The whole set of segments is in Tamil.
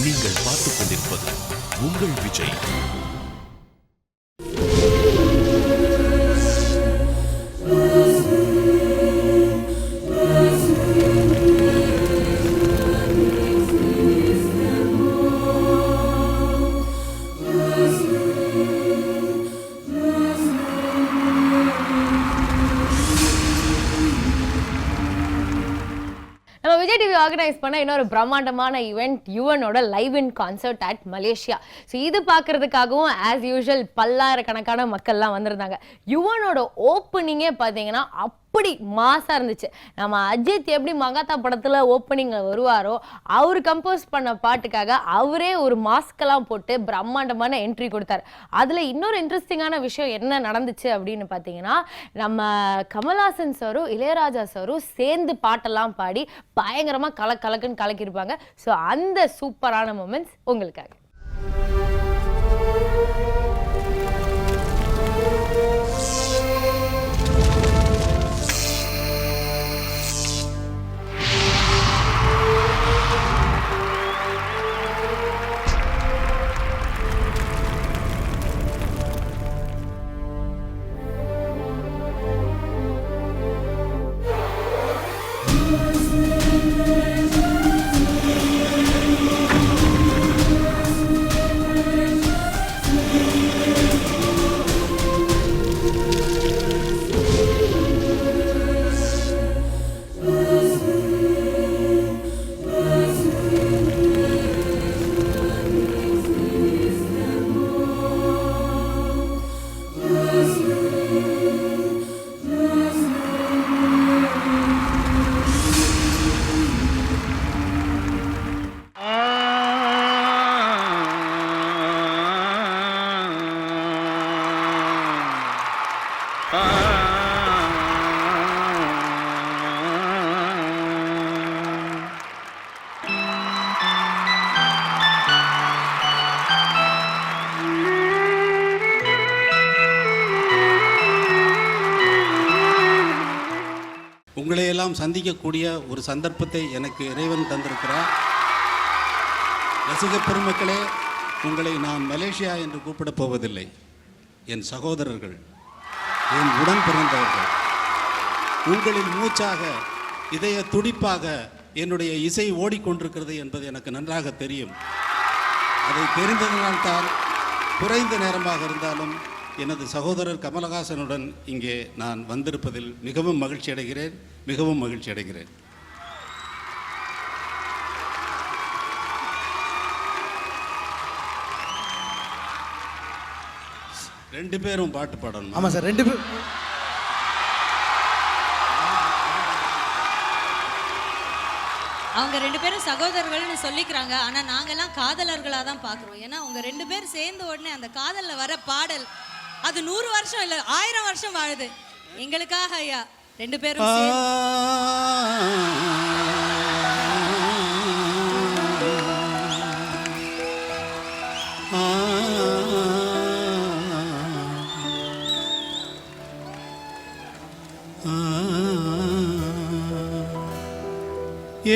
நீங்கள் பார்த்துக் கொண்டிருப்பது உங்கள் விஜய். விஜய் டிவி ஆர்கனைஸ் பண்ண இன்னொரு பிரம்மாண்டமான ஈவெண்ட் யுவனோட live in concert at Malaysia. So இது பார்க்கறதுக்காகவும் ஆஸ் யூஷுவல் பல்லாயிரக்கணக்கான மக்கள்லாம் வந்திருந்தாங்க. யுவனோட ஓப்பனிங்கே பார்த்தீங்கன்னா அப்படி மாசாக இருந்துச்சு. நம்ம அஜித் எப்படி மகாத்தா படத்தில் ஓப்பனிங்கில் வருவாரோ அவர் கம்போஸ் பண்ண பாட்டுக்காக அவரே ஒரு மாஸ்கெல்லாம் போட்டு பிரம்மாண்டமான என்ட்ரி கொடுத்தாரு. அதில் இன்னொரு இன்ட்ரெஸ்டிங்கான விஷயம் என்ன நடந்துச்சு அப்படின்னு பார்த்தீங்கன்னா, நம்ம கமல்ஹாசன் சாரும் இளையராஜா சாரும் சேர்ந்து பாட்டெல்லாம் பாடி பயங்கரமாக கலக்குன்னு கலக்கியிருப்பாங்க. ஸோ அந்த சூப்பரான மூமெண்ட்ஸ் உங்களுக்காக. உங்களையெல்லாம் சந்திக்கக்கூடிய ஒரு சந்தர்ப்பத்தை எனக்கு இறைவன் தந்திருக்கிறார். ரசிக பெருமக்களே, உங்களை நான் மலேசியா என்று கூப்பிடப் போவதில்லை. என் சகோதரர்கள், என் உடன் பிறந்தவர்கள், உங்களின் மூச்சாக இதய துடிப்பாக என்னுடைய இசை ஓடிக்கொண்டிருக்கிறது என்பது எனக்கு நன்றாக தெரியும். அதை தெரிந்ததினால்தான் குறைந்த நேரமாக இருந்தாலும் எனது சகோதரர் கமல்ஹாசனுடன் இங்கே நான் வந்திருப்பதில் மிகவும் மகிழ்ச்சி அடைகிறேன். ரெண்டு பேரும் பாட்டு பாடணும். ஆமாம் சார், ரெண்டு பேரும். அவங்க ரெண்டு பேரும் சகோதரர்கள்னு சொல்லிக்கிறாங்க. ஆனால் நாங்கெல்லாம் காதலர்களாக தான் பார்க்குறோம். ஏன்னா அவங்க ரெண்டு பேரும் சேர்ந்த உடனே அந்த காதலில் வர பாடல் அது 100 வருஷம் இல்லை 1000 வருஷம் வாழுது. எங்களுக்காக ஐயா ரெண்டு பேரும்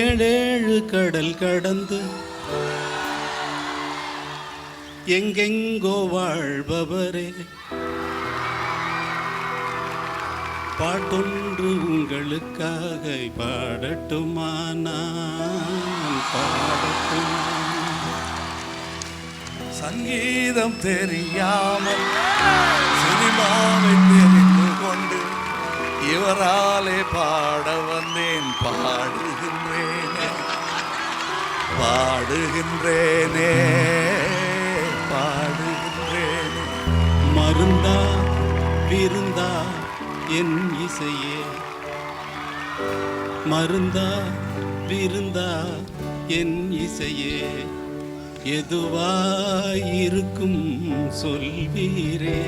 ஏழேழு கடல் கடந்து எங்கெங்கோ வாழ்பவரே, பாட்டொன்று உங்களுக்காக பாடட்டுமா? நான் பாடட்டுமா? சங்கீதம் தெரியாமல் சினிமாவை தெரிந்து கொண்டு இவராலே பாட வந்தேன். பாடுகின்றேனே பாடுகின்றேனே பாடுகின்றேனே. மருந்தா விருந்தா என் இசையே, மருந்தா விருந்தா என் இசையே, எதுவாயிருக்கும் சொல்வீரே.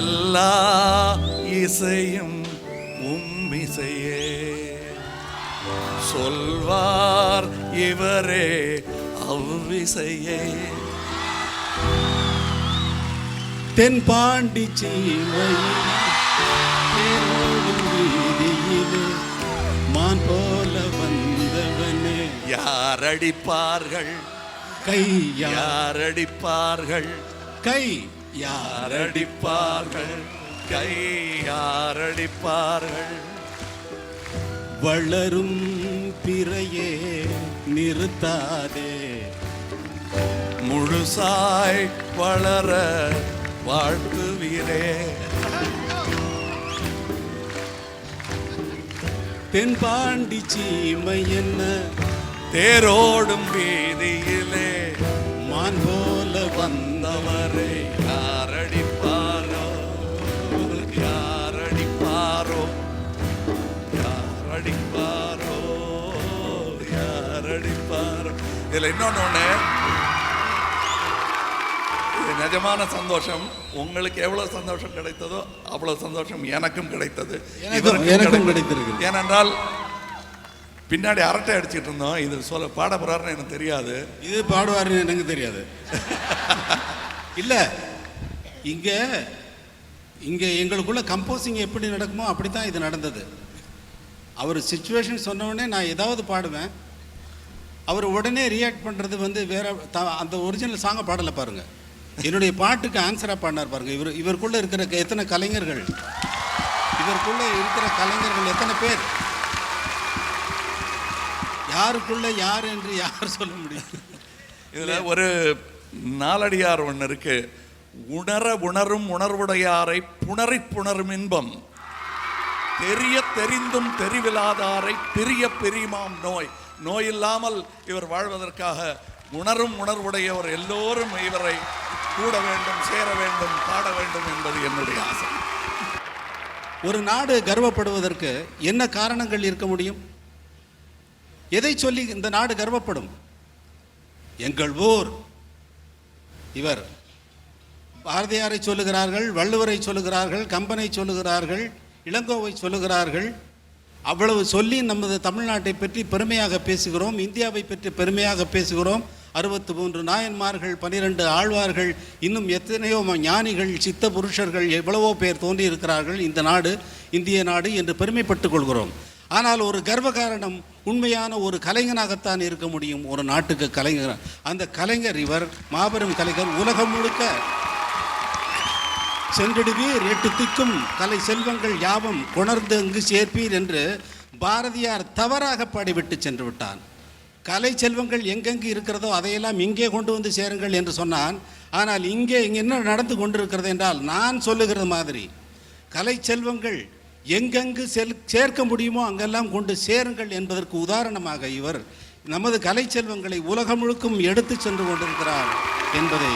எல்லா இசையும் இசையே, சொல்வார் இவரே அவ்விசையே. தென்பாண்டி சீமையில் தேரோடும் வீதியிலே மான் போல வந்தவனே, யாரடிப்பார்கள் கை யாரடிப்பார்கள் கை யாரடிப்பார்கள் கை யாரடிப்பார்கள் வளரும் பிறையே நிறுத்தாதே முழுசாய் வளர வாழ்த்துவீரே. தென்பாண்டி சீமை என்ன தேரோடும் வீதியிலே மான் போல வந்தவரை யாரடிப்பாரோ யாரடிப்பாரோ யாரடிப்பாரோ யாரடிப்பாரோ. இதுல இன்னொன்னு, இது நிஜமான சந்தோஷம். உங்களுக்கு எவ்வளவு சந்தோஷம் கிடைத்ததோ அவ்வளவு சந்தோஷம் எனக்கும் கிடைத்தது, எனக்கும் கிடைத்திருக்கு. ஏனென்றால் பின்னாடி அரட்டை அடிச்சிட்டு இருந்தோம். இது சொல்ல பாட போறாருன்னு எனக்கு தெரியாது. இது பாடுவாருன்னு எனக்கு தெரியாது. இல்ல இங்க இங்க எங்களுக்குள்ள கம்போசிங் எப்படி நடக்குமோ அப்படித்தான் இது நடந்தது. அவர் சிச்சுவேஷன் சொன்ன உடனே நான் ஏதாவது பாடுவேன், அவர் உடனே ரியாக்ட் பண்றது வந்து வேற அந்த ஒரிஜினல் சாங்கை பாடலை பாருங்க, என்னுடைய பாட்டுக்கு ஆன்சரா பாடினார் பாருங்க. இவருக்குள்ள இருக்கிற எத்தனை கலைஞர்கள், இவருக்குள்ள இருக்கிற கலைஞர்கள் எத்தனை பேர், யாருக்குள்ள யார் என்று யார் சொல்ல முடியும். இதுல ஒரு நாலடியார் ஒன்று இருக்கு. உணர உணரும் உணர்வுடையாரை புணரி புணரும் இன்பம், தெரிய தெரிந்தும் தெரிவிலாதாரை பிரிய பிரியுமாம் நோய். நோய் இல்லாமல் இவர் வாழ்வதற்காக உணரும் உணர்வுடையவர் எல்லோரும் இவரை கூட வேண்டும், சேர வேண்டும், பாட வேண்டும் என்பது என்னுடைய ஆசை. ஒரு நாடு கர்வப்படுவதற்கு என்ன காரணங்கள் இருக்க முடியும்? எதை சொல்லி இந்த நாடு கர்வப்படும்? எங்கள் ஊர். இவர் பாரதியாரை சொல்லுகிறார்கள், வள்ளுவரை சொல்லுகிறார்கள், கம்பனை சொல்லுகிறார்கள், இளங்கோவை சொல்லுகிறார்கள். அவ்வளவு சொல்லி நமது தமிழ்நாட்டை பற்றி பெருமையாக பேசுகிறோம், இந்தியாவை பற்றி பெருமையாக பேசுகிறோம். 63 நாயன்மார்கள், 12 ஆழ்வார்கள், இன்னும் எத்தனையோ ஞானிகள், சித்த புருஷர்கள், எவ்வளவோ பேர் தோன்றியிருக்கிறார்கள். இந்த நாடு இந்திய நாடு என்று பெருமைப்பட்டுக் கொள்கிறோம். ஆனால் ஒரு கர்வ காரணம், உண்மையான ஒரு கலைஞனாகத்தான் இருக்க முடியும் ஒரு நாட்டுக்கு கலைஞர். அந்த கலைஞர் இவர் மாபெரும் கலைஞர். உலகம் முழுக்க சென்றிடுவீர் 8 திக்கும் கலை செல்வங்கள் யாவும் கொணர்ந்து அங்கு சேர்ப்பீர் என்று பாரதியார் தவறாக பாடிவிட்டு சென்று விட்டான். கலை செல்வங்கள் எங்கெங்கு இருக்கிறதோ அதையெல்லாம் இங்கே கொண்டு வந்து சேருங்கள் என்று சொன்னான். ஆனால் இங்கே என்ன நடந்து கொண்டிருக்கிறது என்றால், நான் சொல்லுகிறது மாதிரி கலை செல்வங்கள் எங்கெங்கு சேர்க்க முடியுமோ அங்கெல்லாம் கொண்டு சேருங்கள் என்பதற்கு உதாரணமாக இவர் நமது கலை செல்வங்களை உலகம் முழுக்கும் எடுத்து சென்று கொண்டிருக்கிறார் என்பதை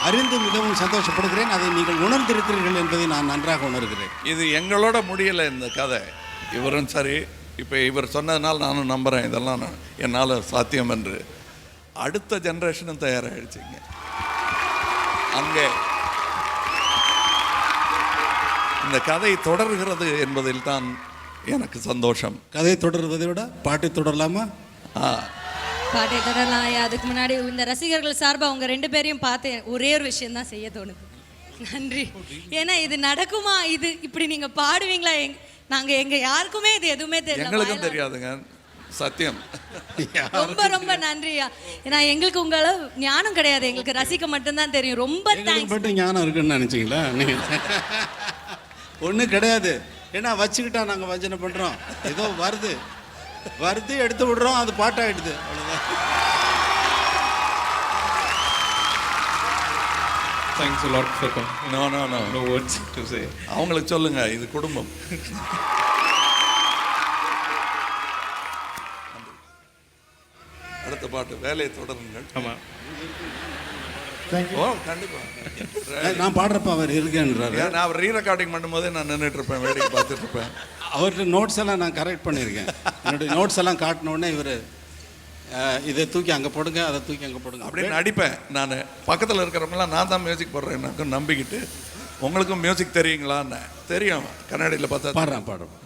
அறிந்து மிகவும் சந்தோஷப்படுகிறேன். அதை நீங்கள் உணர்ந்திருக்கிறீர்கள் என்பதை நான் நன்றாக உணர்கிறேன். இது எங்களோட முடியலை இந்த கதை. இவரும் சரி, இப்போ இவர் சொன்னதுனால நானும் நம்புகிறேன் இதெல்லாம் என்னால் சாத்தியம் என்று. அடுத்த ஜென்ரேஷனும் தயாராகிடுச்சிங்க. அங்கே இந்த கதை தொடர்கிறது என்பதில் தான் எனக்கு சந்தோஷம். கதை தொடர்வதை விட பாட்டை தொடரலாமா? பாட்டை தொடரலாம். அதுக்கு முன்னாடி இந்த ரசிகர்கள் சார்பாக அவங்க 2 பேரையும் பார்த்து ஒரே ஒரு விஷயம் தான் செய்ய தோணுது. நன்றி. ஏன்னா இது நடக்குமா, இது இப்படி நீங்க பாடுவீங்களா? நாங்க எங்க யாருக்குமே இது எதுவுமே தெரியல, எங்களுக்கும் தெரியாதுங்க, சத்தியம். ரொம்ப ரொம்ப நன்றியா. ஏன்னா எங்களுக்கு உங்கள ஞானம் கிடையாது, எங்களுக்கு ரசிக்க மட்டும்தான் தெரியும். ரொம்ப தேங்க்ஸ். மட்டும் ஞானம் இருக்குன்னு நினைச்சீங்களா? ஒன்றும் கிடையாது. ஏன்னா வச்சுக்கிட்டா நாங்கள் வஞ்சனை பண்ணுறோம், ஏதோ வருது வருது எடுத்து விடுறோம், அது பாட்டாயிடுது, அவ்வளோதான். Thanks a lot for coming. No words to say. அவங்களுக்கு சொல்லுங்க, இது குடும்பம். அடுத்த பாட்டு வேலையை தொடருங்கள். ஆமாம். ஓ கண்டிப்பா. நான் பாடுறப்ப அவர் இருக்கேன்றாரு. நான் அவர் ரீ ரெக்கார்டிங் பண்ணும்போதே நான் நின்றுட்டு இருப்பேன், வேடிக்கை பார்த்துட்டு இருப்பேன். அவர்கிட்ட நோட்ஸ் எல்லாம் நான் கரெக்ட் பண்ணியிருக்கேன். என்னுடைய நோட்ஸ் எல்லாம் காட்டின உடனே இவர் இதை தூக்கி அங்கே போடுங்க, அதை தூக்கி அங்கே போடுங்க அப்படின்னு அடிப்பேன். நான் பக்கத்தில் இருக்கிறவங்களாம் நான் தான் மியூசிக் போடுறேன் எனக்கு நம்பிக்கிட்டு, உங்களுக்கும் மியூசிக் தெரியுங்களான்னு. தெரியும், கண்ணாடியில் பார்த்தா பாடுறேன்.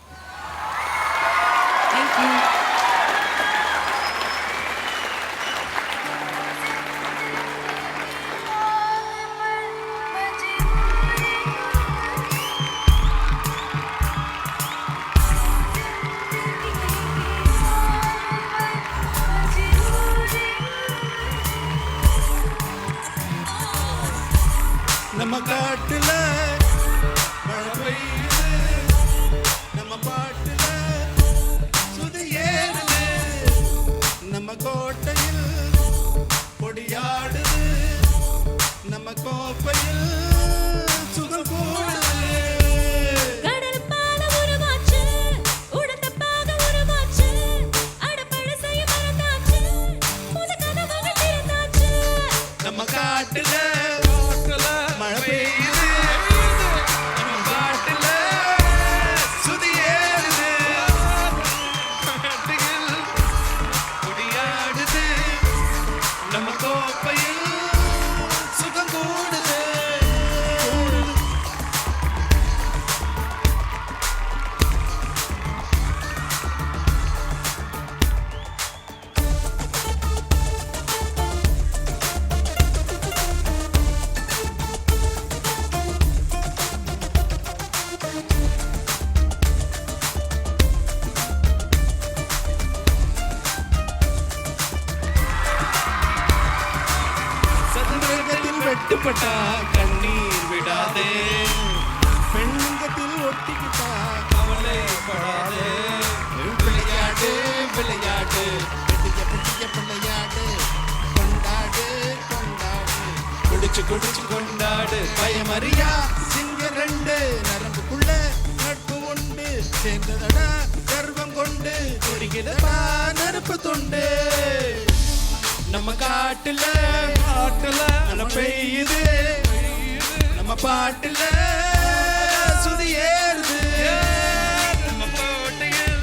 கோட்டையில் கொடியாடுது, நம்ம கோப்பையில் சுகம் கூடுது. கடல் பால உருவாச்சு, உடந்த பாக உருவாச்சு, அடப்பழசைய மறந்தாச்சு, புது கனவுகள் திறந்தாச்சு. நம்ம காட்டுல மழை பெய்யுது, நம்ம பாட்டுல சுதி ஏறுது, காட்டுகள் கொடியாடுது, நம்ம கோப்பையில் சுகம் கூடுது. சதுரங்கத்தில் வெட்டுப்பட்டா கண்ணீர் விடாதே, பெண்ணிங்கத்தில் ஒட்டிக்கிட்டா கவலைப்படாதே. விளையாடு விளையாடு, பெட்டிய பெட்டிய விளையாடு, கொண்டாடு கொண்டாடு, குடிச்சு குடிச்சு கொண்டாடு. பயமறியா சிங்க ரெண்டு, நரம்புக்குள்ள நட்பு உண்டு, சேர்ந்ததடா கர்வம் கொண்டு, குடிக்கிறதா நெருப்பு துண்டு. நம்ம காட்டுல மழை பெய்யுது, நம்ம பாட்டுல சுதி ஏறுது, நம்ம கோட்டையில்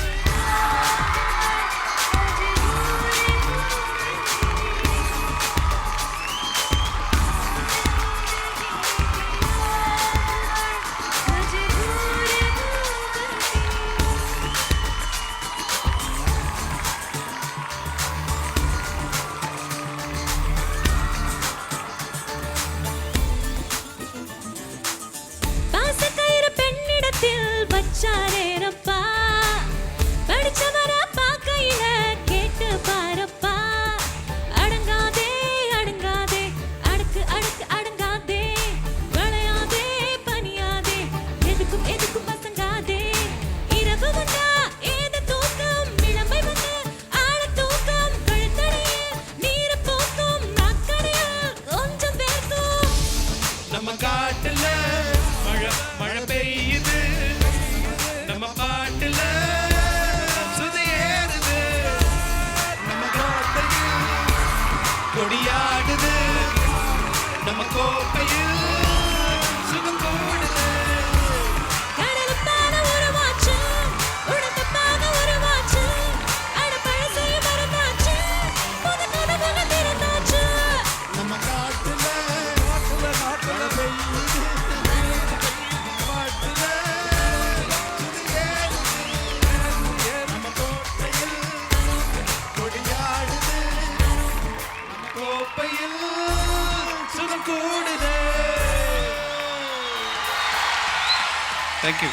பாசக்கயிறு பெண்ணிடத்தில் வச்சாரேரப்பா, படிச்சவர பார்க்கையில கேட்டு பாரப்பா. அடங்காதே அடங்காதே, அடுக்கு அடுக்கு அடங்காதே, வளையாதே பனியாதே, எதுக்கும் எதுக்கும் பசங்காதே. இரவு வந்தா ஏது தூக்கம், இளமை வந்து ஆழ தூக்கம், கழுத்தடைய நீர போக்கும், நாக்கடையில் கொஞ்சம் வேர்க்கும். நம்ம காட்டுல மழை பெய்யுது, நம்ம பாட்டுல சுதி ஏறுது, நம்ம கோட்டையில் கொடியாடுது, நம்ம கோப்பையில் சுகம் கூடுது. கடல் பால உருவாச்சு, உடந்த பாக உருவாச்சு, அடப்பழசைய மறந்தாச்சு, புது கனவுகள் திறந்தாச்சு. நம்ம காட்டுல மழை பெய்யுது, பாட்டுல சுதி ஏறுது, நம்ம கோட்டையில் கொடியாடுது, நம்ம கோப்பையில் சுகம் கூடுது. Thank you.